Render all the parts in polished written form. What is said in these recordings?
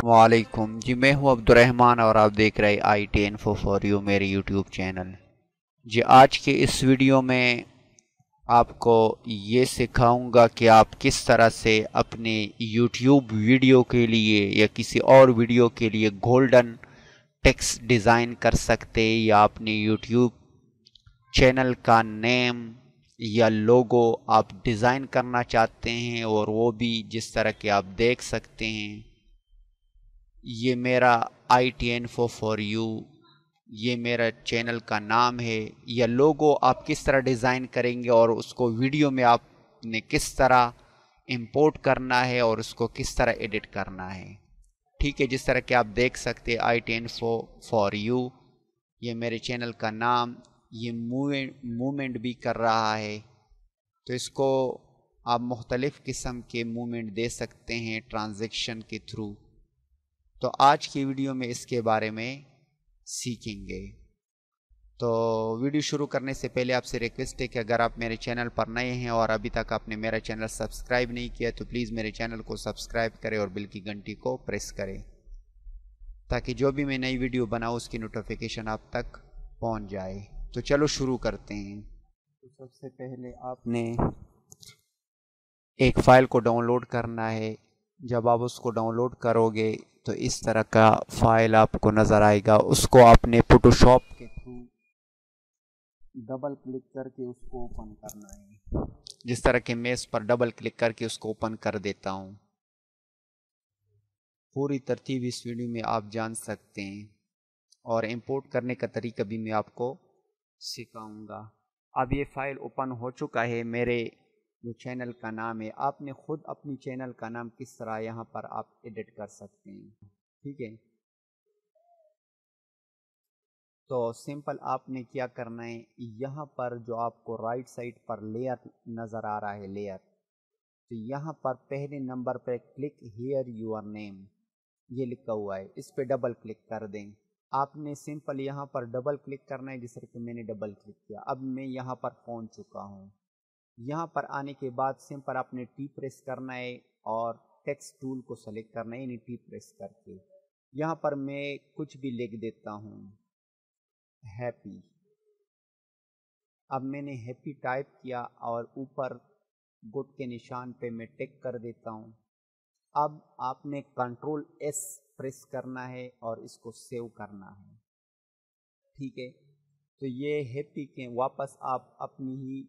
वालेकुम जी। मैं हूं अब्दुर्रहमान और आप देख रहे हैं I T info for you, मेरे यूट्यूब चैनल। जी, आज के इस वीडियो में आपको ये सिखाऊंगा कि आप किस तरह से अपने यूट्यूब वीडियो के लिए या किसी और वीडियो के लिए गोल्डन टेक्स्ट डिज़ाइन कर सकते हैं, या अपने यूट्यूब चैनल का नेम या लोगो आप डिज़ाइन करना चाहते हैं, और वो भी जिस तरह के आप देख सकते हैं। ये मेरा I T info for you, ये मेरा चैनल का नाम है। या लोगो आप किस तरह डिज़ाइन करेंगे और उसको वीडियो में आपने किस तरह इंपोर्ट करना है और उसको किस तरह एडिट करना है। ठीक है, जिस तरह कि आप देख सकते हैं I T info for you, ये मेरे चैनल का नाम। ये मूवमेंट भी कर रहा है, तो इसको आप मुख्तलिफ़ किस्म के मूवमेंट दे सकते हैं ट्रांजैक्शन के थ्रू। तो आज की वीडियो में इसके बारे में सीखेंगे। तो वीडियो शुरू करने से पहले आपसे रिक्वेस्ट है कि अगर आप मेरे चैनल पर नए हैं और अभी तक आपने मेरा चैनल सब्सक्राइब नहीं किया तो प्लीज़ मेरे चैनल को सब्सक्राइब करें और बेल की घंटी को प्रेस करें, ताकि जो भी मैं नई वीडियो बनाऊँ उसकी नोटिफिकेशन आप तक पहुंच जाए। तो चलो शुरू करते हैं। तो सबसे पहले आपने एक फ़ाइल को डाउनलोड करना है। जब आप उसको डाउनलोड करोगे तो इस तरह का फ़ाइल आपको नज़र आएगा। उसको आपने फोटोशॉप के थ्रू डबल क्लिक करके उसको ओपन करना है। जिस तरह के मैं इस पर डबल क्लिक करके उसको ओपन कर देता हूँ। पूरी तरतीब इस वीडियो में आप जान सकते हैं, और इंपोर्ट करने का तरीका भी मैं आपको सिखाऊंगा। अब ये फ़ाइल ओपन हो चुका है। मेरे जो चैनल का नाम है, आपने ख़ुद अपनी चैनल का नाम किस तरह यहाँ पर आप एडिट कर सकते हैं। ठीक है, तो सिंपल आपने क्या करना है, यहाँ पर जो आपको राइट साइड पर लेयर नज़र आ रहा है, लेयर, तो यहाँ पर पहले नंबर पर क्लिक हियर योर नेम, ये लिखा हुआ है, इस पर डबल क्लिक कर दें। आपने सिंपल यहाँ पर डबल क्लिक करना है, जिस तरह कि मैंने डबल क्लिक किया। अब मैं यहाँ पर पहुँच चुका हूँ। यहाँ पर आने के बाद सिंपल आपने टी प्रेस करना है और टेक्स्ट टूल को सेलेक्ट करना है, यानी टी प्रेस करके। यहाँ पर मैं कुछ भी लिख देता हूँ, हैप्पी। अब मैंने हैप्पी टाइप किया और ऊपर गुड के निशान पे मैं टिक कर देता हूँ। अब आपने कंट्रोल एस प्रेस करना है और इसको सेव करना है। ठीक है, तो ये हैप्पी के वापस आप अपनी ही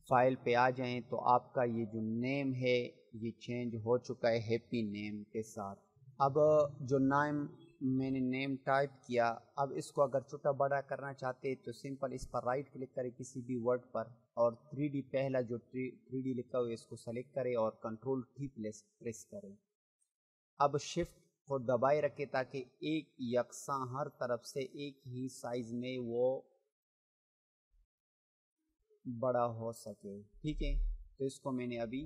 फाइल पे आ जाएं तो आपका ये जो नेम है ये चेंज हो चुका है हैप्पी नेम के साथ। अब जो नाम मैंने नेम टाइप किया, अब इसको अगर छोटा बड़ा करना चाहते हैं तो सिंपल इस पर राइट क्लिक करें किसी भी वर्ड पर, और 3D पहला जो 3D लिखा हुआ है इसको सेलेक्ट करें और कंट्रोल टी प्रेस करें। अब शिफ्ट को दबाए रखें ताकि एक यकसा हर तरफ से एक ही साइज में वो बड़ा हो सके। ठीक है, तो इसको मैंने अभी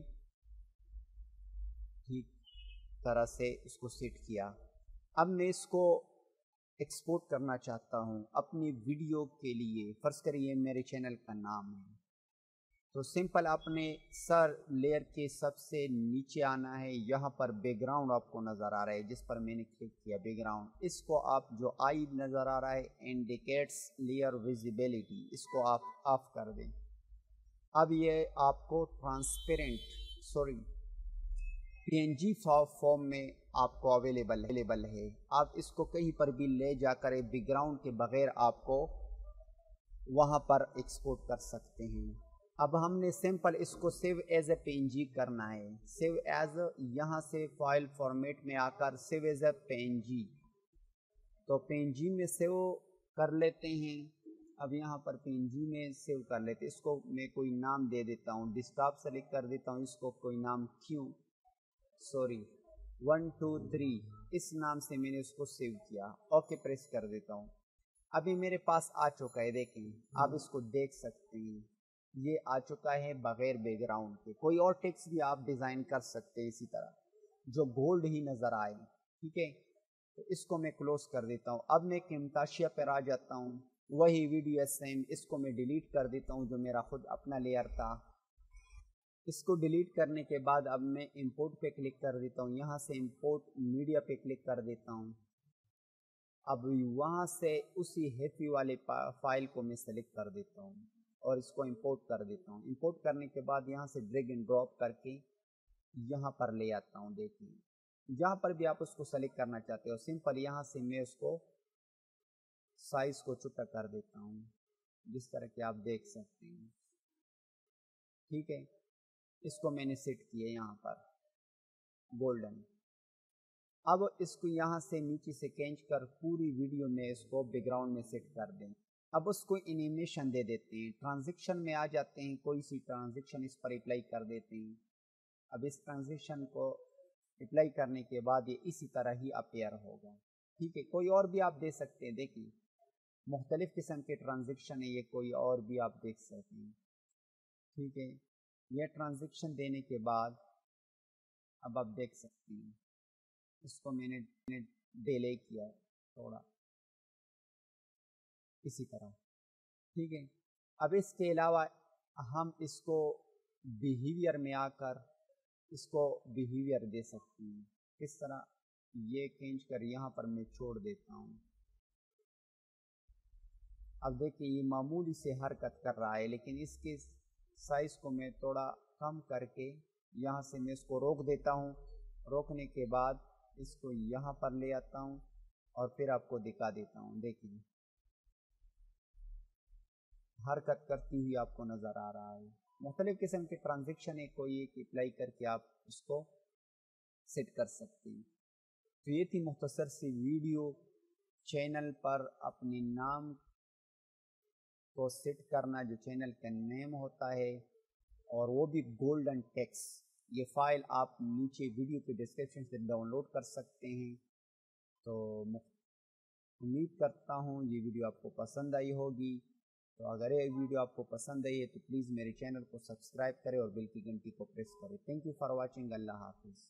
ठीक तरह से इसको सेट किया। अब मैं इसको एक्सपोर्ट करना चाहता हूँ अपनी वीडियो के लिए। फ़र्ज़ करिए मेरे चैनल का नाम है, तो सिंपल आपने सर लेयर के सबसे नीचे आना है। यहाँ पर बैकग्राउंड आपको नज़र आ रहा है, जिस पर मैंने क्लिक किया बैकग्राउंड, इसको आप जो आई नज़र आ रहा है इंडिकेट्स लेयर विजिबिलिटी, इसको आप ऑफ कर दें। अब ये आपको ट्रांसपेरेंट पीएनजी फॉर्म में आपको अवेलेबल है। आप इसको कहीं पर भी ले जाकर बैकग्राउंड के बगैर आपको वहाँ पर एक्सपोर्ट कर सकते हैं। अब हमने सिंपल इसको सेव एज ए पीएनजी करना है। सेव एज, यहाँ से फाइल फॉर्मेट में आकर सेव एज ए पीएनजी, तो पीएनजी में सेव कर लेते हैं। अब यहाँ पर पीएनजी में सेव कर लेते हैं। इसको मैं कोई नाम दे देता हूँ, डेस्कटॉप सेलेक्ट कर देता हूँ, इसको कोई नाम 1 2 3 इस नाम से मैंने उसको सेव किया। ओके प्रेस कर देता हूँ। अभी मेरे पास आ चुका है, देखें, आप इसको देख सकते हैं, ये आ चुका है बगैर बैकग्राउंड के। कोई और टेक्स्ट भी आप डिज़ाइन कर सकते हैं इसी तरह, जो गोल्ड ही नज़र आए। ठीक है, तो इसको मैं क्लोज कर देता हूँ। अब मैं कैमताशिया पर आ जाता हूँ, वही वीडियो सेम, इसको मैं डिलीट कर देता हूँ जो मेरा खुद अपना लेयर था। اس کو ڈیلیٹ کرنے کے بعد اب میں امپورٹ پہ کلک کر دیتا ہوں، یہاں سے امپورٹ میڈیا پہ کلک کر دیتا ہوں۔ اب وہاں سے اسی ہیپی والے فائل کو میں سلیکٹ کر دیتا ہوں اور اس کو امپورٹ کر دیتا ہوں۔ امپورٹ کرنے کے بعد یہاں سے ڈریگ اینڈ ڈراپ کر کے یہاں پر لے آتا ہوں۔ دیکھیں جہاں پر بھی آپ اس کو سلیکٹ کرنا چاہتے ہو، سمپل یہاں سے میں اس کو سائز کو چھوٹا کر دیتا ہوں، جس طرح کہ آپ دیکھ سکتے ہیں۔ ٹھیک ہے، اس کو میں نے سیٹ کیا یہاں پر گولڈن۔ اب اس کو یہاں سے نیچے سے کھینچ کر پوری ویڈیو میں اس کو بیک گراؤنڈ میں سیٹ کر دیں۔ اب اس کو اینیمیشن دے دیتے ہیں، ٹرانزیکشن میں آ جاتے ہیں، کوئی سی ٹرانزیکشن اس پر اپلائی کر دیتے ہیں۔ اب اس ٹرانزیکشن کو اپلائی کرنے کے بعد یہ اسی طرح ہی اپیئر ہوگا۔ ٹھیک ہے، کوئی اور بھی آپ دے سکتے ہیں، دیکھیں مختلف قسم کے ٹرانزیکشن ہے، یہ کوئی اور بھی آپ دیکھ سکتے ہیں۔ ٹھیک ہے، یہ ٹرانزیکشن دینے کے بعد اب آپ دیکھ سکتے ہیں اس کو میں نے ڈیلے کیا تھوڑا اسی طرح۔ ٹھیک ہے، اب اس کے علاوہ ہم اس کو بیہیویئر میں آ کر اس کو بیہیویئر دے سکتے ہیں۔ کس طرح؟ یہ کھینچ کر یہاں پر میں چھوڑ دیتا ہوں۔ اب دیکھیں یہ معمولی سے حرکت کر رہا ہے، لیکن اس کے سائز کو میں تھوڑا کم کر کے یہاں سے میں اس کو روک دیتا ہوں۔ روکنے کے بعد اس کو یہاں پر لے آتا ہوں اور پھر آپ کو دکھا دیتا ہوں۔ دیکھیں حرکت کرتی ہوئی آپ کو نظر آ رہا ہے۔ مختلف قسم کے ٹرانزیکشن ہے، کوئی ایک اپلائی کر کے آپ اس کو سیٹ کر سکتے ہیں۔ تو یہ تھی مختصر سی ویڈیو، چینل پر اپنے نام کو سیٹ کرنا، جو چینل کا نیم ہوتا ہے، اور وہ بھی گولڈن ٹیکسٹ۔ یہ فائل آپ نیچے ویڈیو کے ڈسکرپشن سے ڈاؤن لوڈ کر سکتے ہیں۔ تو امید کرتا ہوں یہ ویڈیو آپ کو پسند آئی ہوگی۔ تو اگر یہ ویڈیو آپ کو پسند آئی ہے تو پلیز میرے چینل کو سبسکرائب کریں اور بیل کی گھنٹی کو پریس کریں۔ Thank you for watching. اللہ حافظ۔